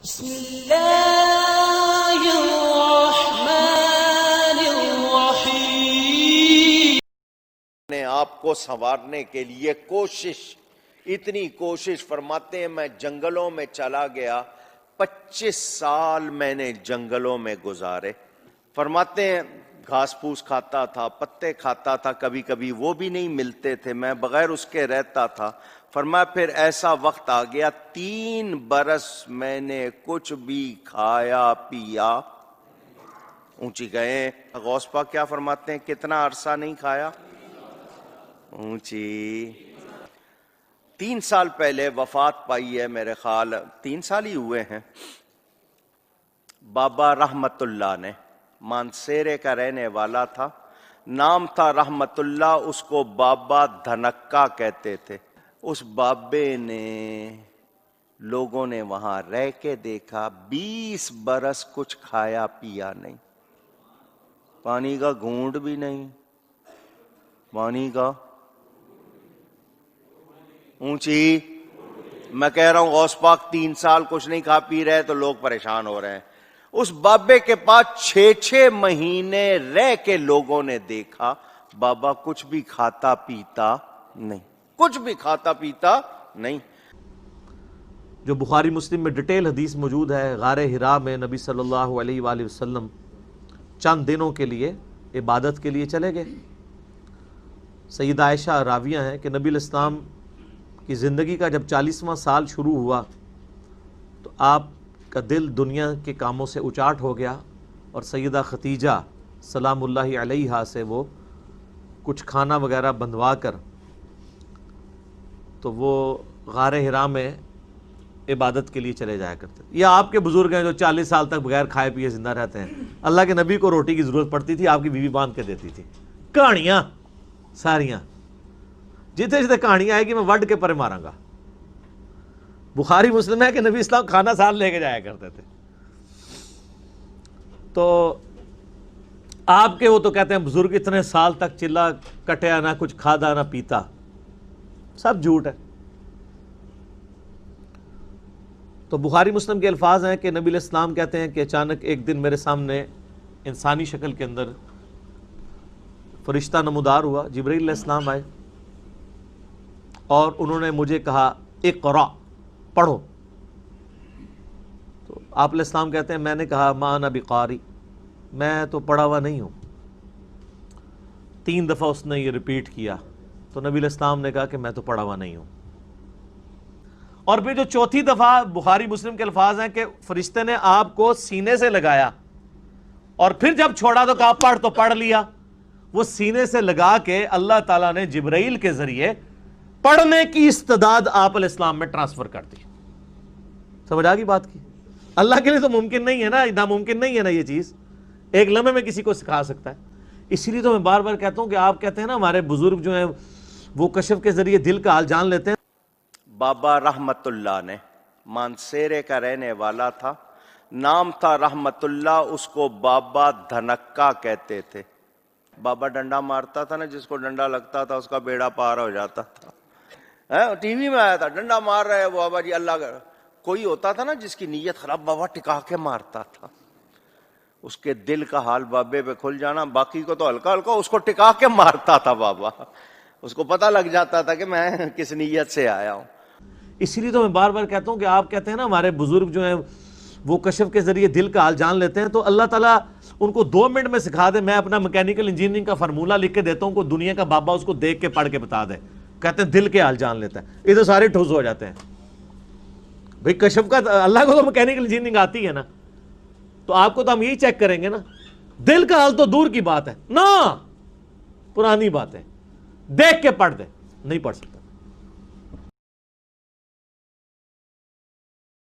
بسم اللہ الرحمن الرحیم۔ نے آپ کو سنوارنے کے لیے اتنی کوشش فرماتے ہیں میں جنگلوں میں چلا گیا، 25 سال میں نے جنگلوں میں گزارے۔ فرماتے ہیں گھاس پھوس کھاتا تھا، پتے کھاتا تھا، کبھی کبھی وہ بھی نہیں ملتے تھے، میں بغیر اس کے رہتا تھا۔ فرمایا پھر ایسا وقت آ گیا 3 برس میں نے کچھ بھی کھایا پیا۔ اونچی گئے غوث پاک کیا فرماتے ہیں کتنا عرصہ نہیں کھایا؟ اونچی 3 سال پہلے وفات پائی ہے، میرے خیال 3 سال ہی ہوئے ہیں، بابا رحمت اللہ نے، مانسیرے کا رہنے والا تھا، نام تھا رحمت اللہ، اس کو بابا دھنکا کہتے تھے۔ اس بابے نے لوگوں نے وہاں رہ کے دیکھا 20 برس کچھ کھایا پیا نہیں، پانی کا گھونٹ بھی نہیں، پانی کا اونچی میں کہہ رہا ہوں غوث پاک 3 سال کچھ نہیں کھا پی رہے تو لوگ پریشان ہو رہے ہیں۔ اس بابے کے پاس 6 مہینے رہ کے لوگوں نے دیکھا بابا کچھ بھی کھاتا پیتا نہیں، کچھ بھی کھاتا پیتا نہیں۔ جو بخاری مسلم میں ڈیٹیل حدیث موجود ہے، غار حرا میں نبی صلی اللہ علیہ وآلہ وسلم چند دنوں کے لیے عبادت کے لیے چلے گئے۔ سیدہ عائشہ راویہ ہیں کہ نبی علیہ السلام کی زندگی کا جب 40واں سال شروع ہوا تو آپ کا دل دنیا کے کاموں سے اچاٹ ہو گیا، اور سیدہ ختیجہ سلام اللہ علیہا سے وہ کچھ کھانا وغیرہ بندوا کر تو وہ غار حرا میں عبادت کے لیے چلے جایا کرتے تھے۔ یا آپ کے بزرگ ہیں جو 40 سال تک بغیر کھائے پیے زندہ رہتے ہیں، اللہ کے نبی کو روٹی کی ضرورت پڑتی تھی، آپ کی بیوی باندھ کے دیتی تھی۔ کہانیاں ساریاں جتنے جتنے کہانیاں آئے گی میں وڈ کے پرے ماراں گا۔ بخاری مسلم ہے کہ نبی اسلام کھانا ساتھ لے کے جایا کرتے تھے۔ تو آپ کے وہ تو کہتے ہیں بزرگ اتنے سال تک چلا کٹیا، نہ کچھ کھادا نہ پیتا، سب جھوٹ ہے۔ تو بخاری مسلم کے الفاظ ہیں کہ نبی علیہ السلام کہتے ہیں کہ اچانک ایک دن میرے سامنے انسانی شکل کے اندر فرشتہ نمودار ہوا، جبرائیل علیہ السلام آئے اور انہوں نے مجھے کہا اقرا، پڑھو۔ تو آپ علیہ السلام کہتے ہیں میں نے کہا ما انا بقاری، میں تو پڑھا ہوا نہیں ہوں۔ 3 دفعہ اس نے یہ ریپیٹ کیا تو نبی علیہ السلام نے کہا کہ میں تو پڑھا ہوا نہیں ہوں۔ اور پھر جو 4تھی دفعہ بخاری مسلم کے الفاظ ہیں کہ فرشتے نے آپ کو سینے سے لگایا اور پھر جب چھوڑا تو کہا پڑھ، تو پڑھ لیا۔ وہ سینے سے لگا کے اللہ تعالیٰ نے جبرائیل کے ذریعے پڑھنے کی استعداد آپ علیہ السلام میں ٹرانسفر کر دی۔ سمجھ آ گئی بات کی؟ اللہ کے لیے تو ممکن نہیں ہے نا، ناممکن نہیں ہے نا یہ چیز، ایک لمحے میں کسی کو سکھا سکتا ہے۔ اسی لیے تو میں بار بار کہتا ہوں کہ آپ کہتے ہیں نا ہمارے بزرگ جو ہیں وہ کشف کے ذریعے دل کا حال جان لیتے ہیں۔ بابا رحمت اللہ نے، مانسیرے کا رہنے والا تھا، نام تھا رحمت اللہ، اس کو بابا دھنکا کہتے تھے۔ بابا ڈنڈا مارتا تھا نا، جس کو ڈنڈا لگتا تھا اس کا بیڑا پار ہو جاتا تھا۔ ٹی وی میں آیا تھا ڈنڈا مار رہے وہ بابا جی اللہ کا۔ کوئی ہوتا تھا نا جس کی نیت خراب، بابا ٹکا کے مارتا تھا، اس کے دل کا حال بابے پہ کھل جانا، باقی کو تو ہلکا ہلکا، اس کو ٹکا کے مارتا تھا بابا، اس کو پتہ لگ جاتا تھا کہ میں کس نیت سے آیا ہوں۔ اسی لیے تو میں بار بار کہتا ہوں کہ آپ کہتے ہیں نا ہمارے بزرگ جو ہیں وہ کشف کے ذریعے دل کا حال جان لیتے ہیں، تو اللہ تعالیٰ ان کو 2 منٹ میں سکھا دے۔ میں اپنا میکینیکل انجینئرنگ کا فارمولہ لکھ کے دیتا ہوں، کو دنیا کا بابا اس کو دیکھ کے پڑھ کے بتا دے، کہتے ہیں دل کے حال جان لیتا ہے۔ یہ تو سارے ٹھوس ہو جاتے ہیں بھئی، کشف کا اللہ کو تو میکینیکل انجینئرنگ آتی ہے نا، تو آپ کو تو ہم یہی چیک کریں گے نا، دل کا حال تو دور کی بات ہے نا، پرانی بات ہے، دیکھ کے پڑھ دے، نہیں پڑھ سکتا۔